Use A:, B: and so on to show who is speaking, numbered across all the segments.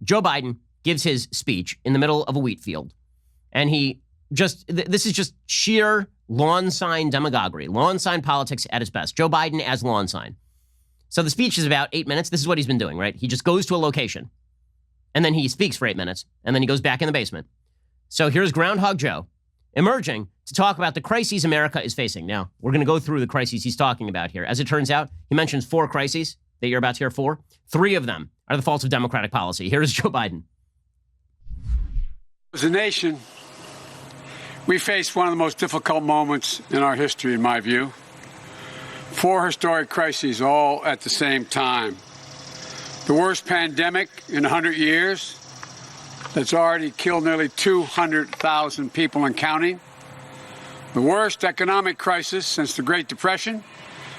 A: Joe Biden gives his speech in the middle of a wheat field. And this is just sheer lawn sign demagoguery, lawn sign politics at its best. Joe Biden as lawn sign. So the speech is about 8 minutes. This is what he's been doing, right? He just goes to a location and then he speaks for 8 minutes and then he goes back in the basement. So here's Groundhog Joe emerging to talk about the crises America is facing. Now, we're going to go through the crises he's talking about here. As it turns out, he mentions 4 crises that you're about to hear. 4. 3 of them are the faults of Democratic policy. Here is Joe Biden.
B: As a nation, we face one of the most difficult moments in our history, in my view. 4 historic crises all at the same time. The worst pandemic in 100 years that's already killed nearly 200,000 people and counting. The worst economic crisis since the Great Depression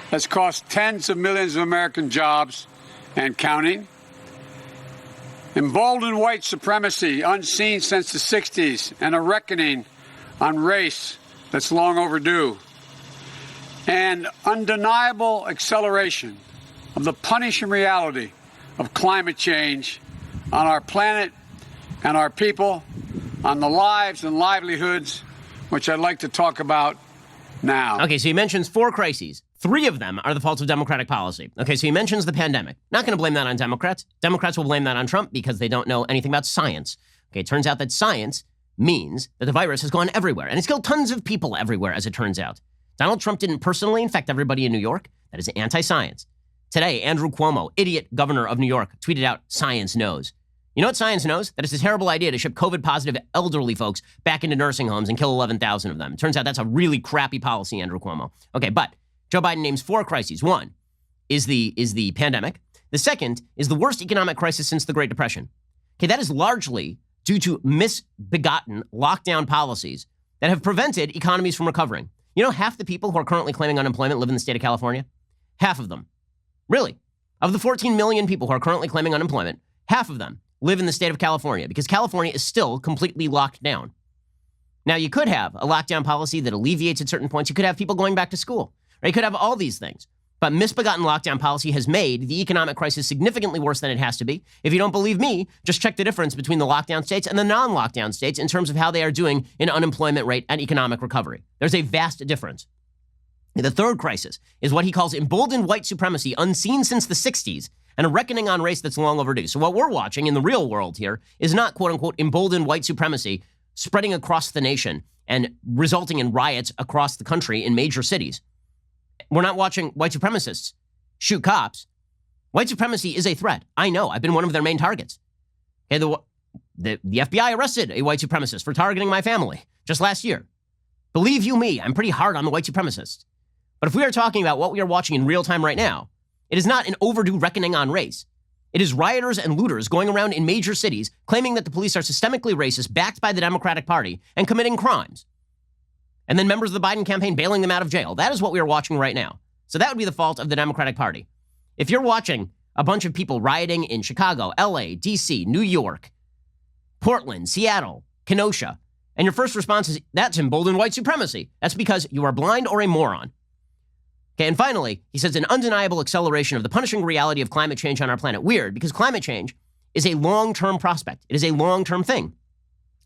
B: that's cost tens of millions of American jobs and counting. Emboldened white supremacy unseen since the 60s and a reckoning on race that's long overdue. And undeniable acceleration of the punishing reality of climate change on our planet and our people, on the lives and livelihoods, which I'd like to talk about now.
A: Okay, so he mentions 4 crises. 3 of them are the faults of Democratic policy. Okay, so he mentions the pandemic. Not going to blame that on Democrats. Democrats will blame that on Trump because they don't know anything about science. Okay, it turns out that science means that the virus has gone everywhere, and it's killed tons of people everywhere, as it turns out. Donald Trump didn't personally infect everybody in New York. That is anti-science. Today, Andrew Cuomo, idiot governor of New York, tweeted out, "Science knows." You know what science knows? That it's a terrible idea to ship COVID-positive elderly folks back into nursing homes and kill 11,000 of them. It turns out that's a really crappy policy, Andrew Cuomo. Okay, but Joe Biden names 4 crises. 1 is the pandemic. The second is the worst economic crisis since the Great Depression. Okay, that is largely due to misbegotten lockdown policies that have prevented economies from recovering. You know, half the people who are currently claiming unemployment live in the state of California? Half of them. Really. Of the 14 million people who are currently claiming unemployment, half of them live in the state of California because California is still completely locked down. Now, you could have a lockdown policy that alleviates at certain points. You could have people going back to school. Or you could have all these things. But misbegotten lockdown policy has made the economic crisis significantly worse than it has to be. If you don't believe me, just check the difference between the lockdown states and the non-lockdown states in terms of how they are doing in unemployment rate and economic recovery. There's a vast difference. The third crisis is what he calls emboldened white supremacy, unseen since the 60s, and a reckoning on race that's long overdue. So what we're watching in the real world here is not, quote unquote, emboldened white supremacy spreading across the nation and resulting in riots across the country in major cities. We're not watching white supremacists shoot cops. White supremacy is a threat. I know. I've been one of their main targets. Okay, the FBI arrested a white supremacist for targeting my family just last year. Believe you me, I'm pretty hard on the white supremacists. But if we are talking about what we are watching in real time right now, it is not an overdue reckoning on race. It is rioters and looters going around in major cities claiming that the police are systemically racist, backed by the Democratic Party, and committing crimes. And then members of the Biden campaign bailing them out of jail. That is what we are watching right now. So that would be the fault of the Democratic Party. If you're watching a bunch of people rioting in Chicago, LA, DC, New York, Portland, Seattle, Kenosha, and your first response is, that's emboldened white supremacy, that's because you are blind or a moron. Okay, and finally, he says an undeniable acceleration of the punishing reality of climate change on our planet. Weird, because climate change is a long-term prospect. It is a long-term thing.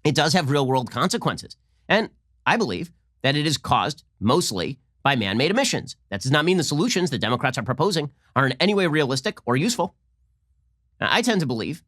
A: It does have real-world consequences. And I believe that it is caused mostly by man-made emissions. That does not mean the solutions that Democrats are proposing are in any way realistic or useful. Now, I tend to believe,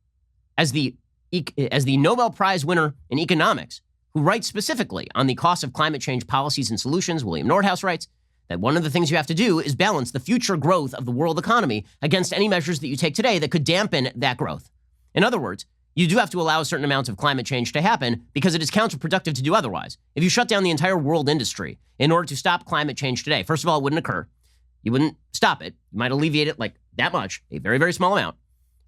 A: as the Nobel Prize winner in economics, who writes specifically on the cost of climate change policies and solutions, William Nordhaus writes, that one of the things you have to do is balance the future growth of the world economy against any measures that you take today that could dampen that growth. In other words, you do have to allow a certain amount of climate change to happen because it is counterproductive to do otherwise. If you shut down the entire world industry in order to stop climate change today, first of all, it wouldn't occur. You wouldn't stop it. You might alleviate it like that much, a very, very small amount.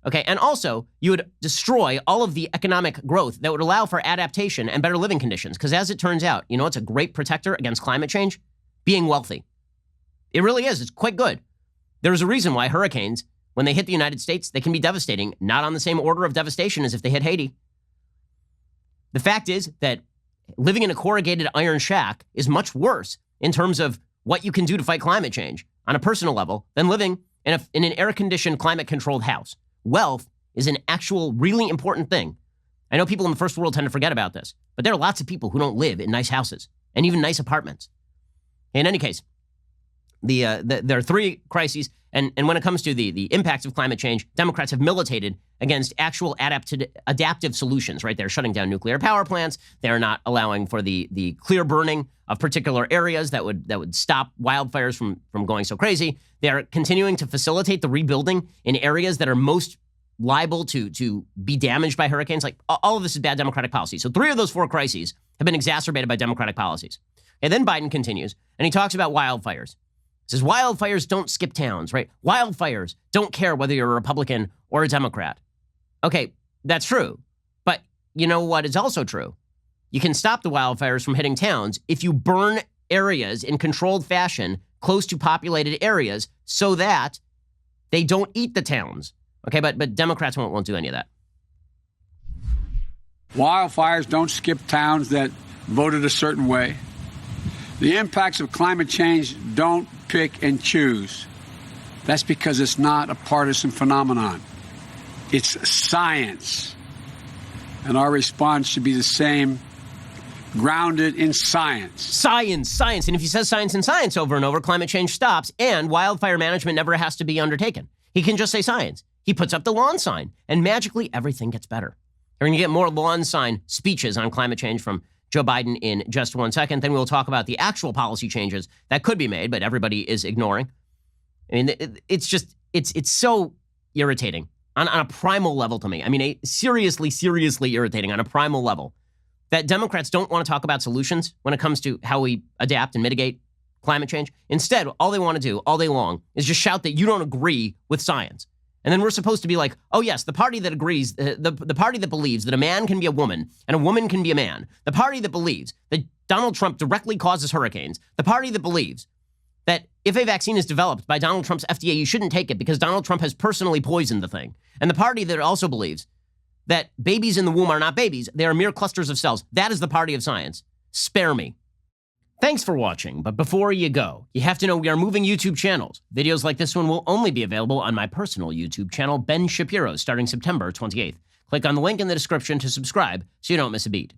A: Okay, and also, you would destroy all of the economic growth that would allow for adaptation and better living conditions. Because as it turns out, you know what's a great protector against climate change? Being wealthy. It really is. It's quite good. There's a reason why hurricanes, when they hit the United States, they can be devastating, not on the same order of devastation as if they hit Haiti. The fact is that living in a corrugated iron shack is much worse in terms of what you can do to fight climate change on a personal level than living in an air-conditioned, climate-controlled house. Wealth is an actual really important thing. I know people in the first world tend to forget about this, but there are lots of people who don't live in nice houses and even nice apartments. In any case, there are three crises, and when it comes to the impacts of climate change, Democrats have militated against actual adaptive solutions, right? They're shutting down nuclear power plants. They're not allowing for the clear burning of particular areas that would stop wildfires from going so crazy. They're continuing to facilitate the rebuilding in areas that are most liable to be damaged by hurricanes. Like, all of this is bad Democratic policy. So 3 of those 4 crises have been exacerbated by Democratic policies. And then Biden continues, and he talks about wildfires. He says, wildfires don't skip towns, right? Wildfires don't care whether you're a Republican or a Democrat. Okay, that's true. But you know what is also true? You can stop the wildfires from hitting towns if you burn areas in controlled fashion close to populated areas so that they don't eat the towns. Okay, but Democrats won't do any of that.
B: Wildfires don't skip towns that voted a certain way. The impacts of climate change don't pick and choose. That's because it's not a partisan phenomenon. It's science. And our response should be the same, grounded in science.
A: Science. And if he says science and science over and over, climate change stops, and wildfire management never has to be undertaken. He can just say science. He puts up the lawn sign, and magically everything gets better. You're going to get more lawn sign speeches on climate change from Joe Biden in just 1 second. Then we'll talk about the actual policy changes that could be made, but everybody is ignoring. I mean, it's so irritating on a primal level to me. I mean, seriously irritating on a primal level that Democrats don't want to talk about solutions when it comes to how we adapt and mitigate climate change. Instead, all they want to do all day long is just shout that you don't agree with science. And then we're supposed to be like, oh, yes, the party that agrees, the party that believes that a man can be a woman and a woman can be a man, the party that believes that Donald Trump directly causes hurricanes, the party that believes that if a vaccine is developed by Donald Trump's FDA, you shouldn't take it because Donald Trump has personally poisoned the thing, and the party that also believes that babies in the womb are not babies, they are mere clusters of cells. That is the party of science. Spare me. Thanks for watching, but before you go, you have to know we are moving YouTube channels. Videos like this one will only be available on my personal YouTube channel, Ben Shapiro, starting September 28th. Click on the link in the description to subscribe so you don't miss a beat.